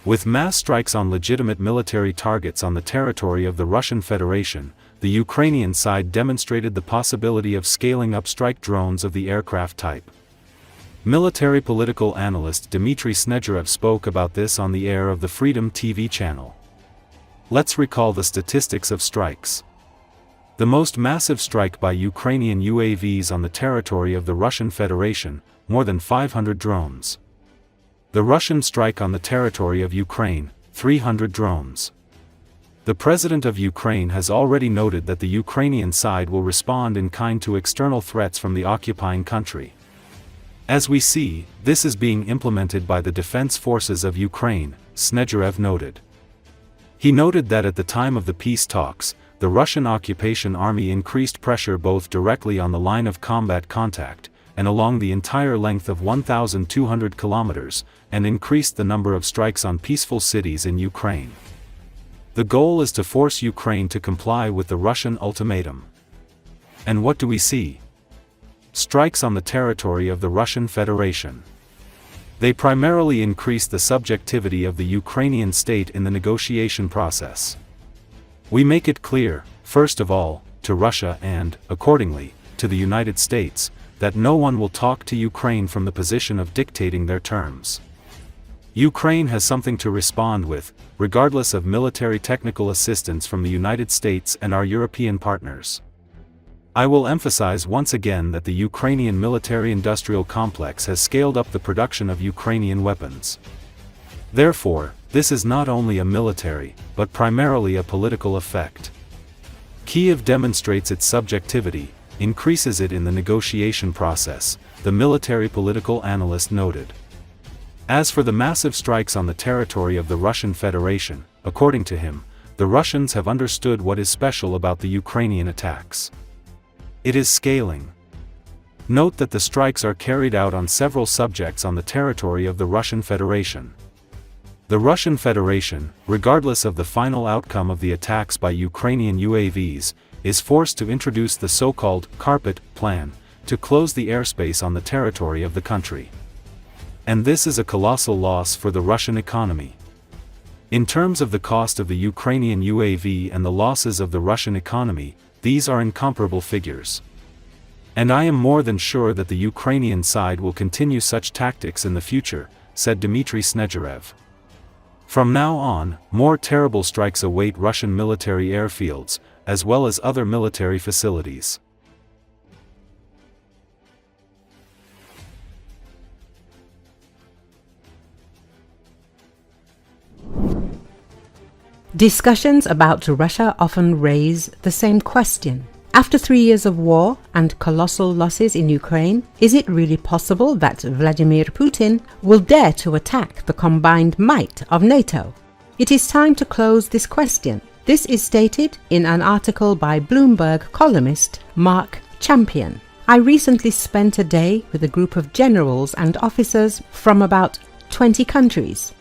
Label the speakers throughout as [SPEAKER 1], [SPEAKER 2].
[SPEAKER 1] With mass strikes on legitimate military targets on the territory of the Russian Federation, the Ukrainian side demonstrated the possibility of scaling up strike drones of the aircraft type. Military political analyst Dmitry Snegirev spoke about this on the air of the Freedom TV channel. Let's recall the statistics of strikes. The most massive strike by Ukrainian UAVs on the territory of the Russian Federation, more than 500 drones. The Russian strike on the territory of Ukraine, 300 drones. The President of Ukraine has already noted that the Ukrainian side will respond in kind to external threats from the occupying country. As we see, this is being implemented by the defense forces of Ukraine, Snegirev noted. He noted that at the time of the peace talks, the Russian occupation army increased pressure both directly on the line of combat contact, and along the entire length of 1,200 kilometers, and increased the number of strikes on peaceful cities in Ukraine. The goal is to force Ukraine to comply with the Russian ultimatum. And what do we see? Strikes on the territory of the Russian Federation. They primarily increase the subjectivity of the Ukrainian state in the negotiation process. We make it clear, first of all, to Russia and, accordingly, to the United States, that no one will talk to Ukraine from the position of dictating their terms. Ukraine has something to respond with, regardless of military technical assistance from the United States and our European partners. I will emphasize once again that the Ukrainian military-industrial complex has scaled up the production of Ukrainian weapons. Therefore, this is not only a military, but primarily a political effect. Kiev demonstrates its subjectivity, increases it in the negotiation process, the military political analyst noted. As for the massive strikes on the territory of the Russian Federation, according to him, the Russians have understood what is special about the Ukrainian attacks. It is scaling. Note that the strikes are carried out on several subjects on the territory of the Russian Federation. The Russian Federation, regardless of the final outcome of the attacks by Ukrainian UAVs, is forced to introduce the so-called carpet plan to close the airspace on the territory of the country. And this is a colossal loss for the Russian economy. In terms of the cost of the Ukrainian UAV and the losses of the Russian economy, these are incomparable figures. And I am more than sure that the Ukrainian side will continue such tactics in the future, said Dmitry Snegirev. From now on, more terrible strikes await Russian military airfields, as well as other military facilities.
[SPEAKER 2] Discussions about Russia often raise the same question. After 3 years of war and colossal losses in Ukraine, is it really possible that Vladimir Putin will dare to attack the combined might of NATO? It is time to close this question. This is stated in an article by Bloomberg columnist Mark Champion. I recently spent a day with a group of generals and officers from about 20 countries.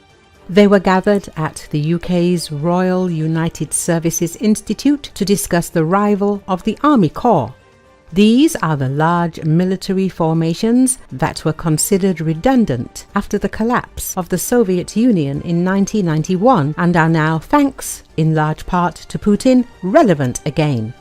[SPEAKER 2] They were gathered at the UK's Royal United Services Institute to discuss the arrival of the Army Corps. These are the large military formations that were considered redundant after the collapse of the Soviet Union in 1991 and are now, thanks in large part to Putin, relevant again.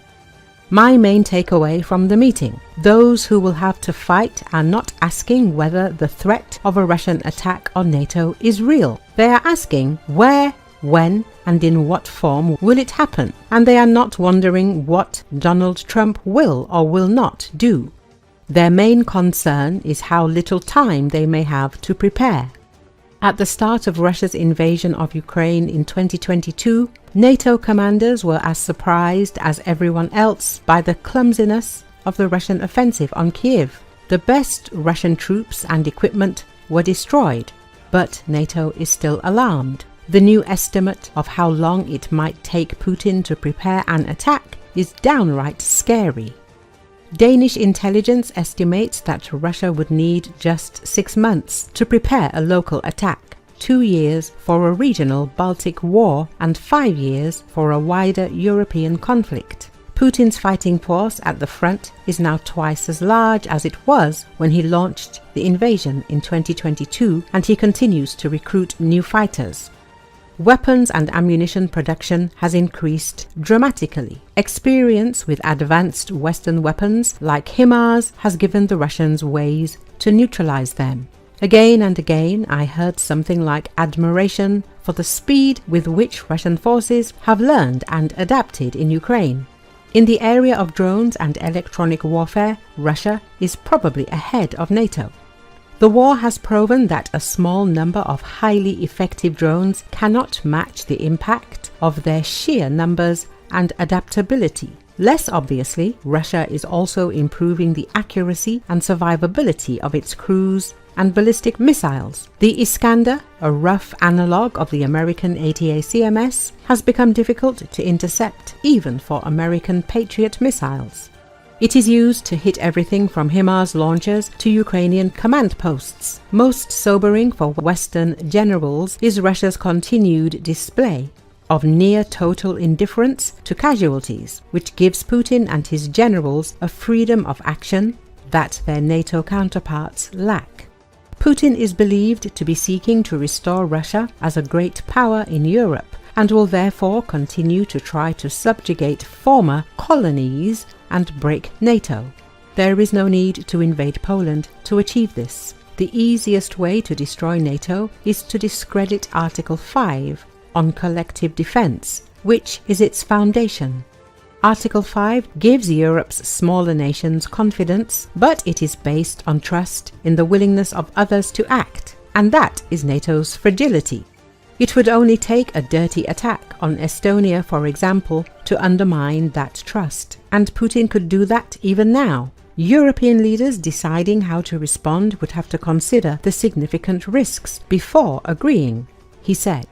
[SPEAKER 2] My main takeaway from the meeting: those who will have to fight are not asking whether the threat of a Russian attack on NATO is real. They are asking where, when, and in what form will it happen, and they are not wondering what Donald Trump will or will not do. Their main concern is how little time they may have to prepare. At the start of Russia's invasion of Ukraine in 2022, NATO commanders were as surprised as everyone else by the clumsiness of the Russian offensive on Kiev. The best Russian troops and equipment were destroyed, but NATO is still alarmed. The new estimate of how long it might take Putin to prepare an attack is downright scary. Danish intelligence estimates that Russia would need just 6 months to prepare a local attack, 2 years for a regional Baltic war, and 5 years for a wider European conflict. Putin's fighting force at the front is now twice as large as it was when he launched the invasion in 2022, and he continues to recruit new fighters. weapons and ammunition production has increased dramatically. Experience with advanced Western weapons like HIMARS has given the Russians ways to neutralize them. Again and again I heard something like admiration for the speed with which Russian forces have learned and adapted in Ukraine. In the area of drones and electronic warfare, Russia is probably ahead of NATO. The war has proven that a small number of highly effective drones cannot match the impact of their sheer numbers and adaptability. Less obviously, Russia is also improving the accuracy and survivability of its cruise and ballistic missiles. The Iskander, a rough analogue of the American ATACMS, has become difficult to intercept even for American Patriot missiles. It is used to hit everything from HIMARS launchers to Ukrainian command posts. Most sobering for Western generals is Russia's continued display of near-total indifference to casualties, which gives Putin and his generals a freedom of action that their NATO counterparts lack. Putin is believed to be seeking to restore Russia as a great power in Europe and will therefore continue to try to subjugate former colonies and break NATO. There is no need to invade Poland to achieve this. The easiest way to destroy NATO is to discredit Article 5 on collective defense, which is its foundation. Article 5 gives Europe's smaller nations confidence, but it is based on trust in the willingness of others to act, and that is NATO's fragility. It would only take a dirty attack on Estonia, for example, to undermine that trust, and Putin could do that even now. European leaders deciding how to respond would have to consider the significant risks before agreeing, he said.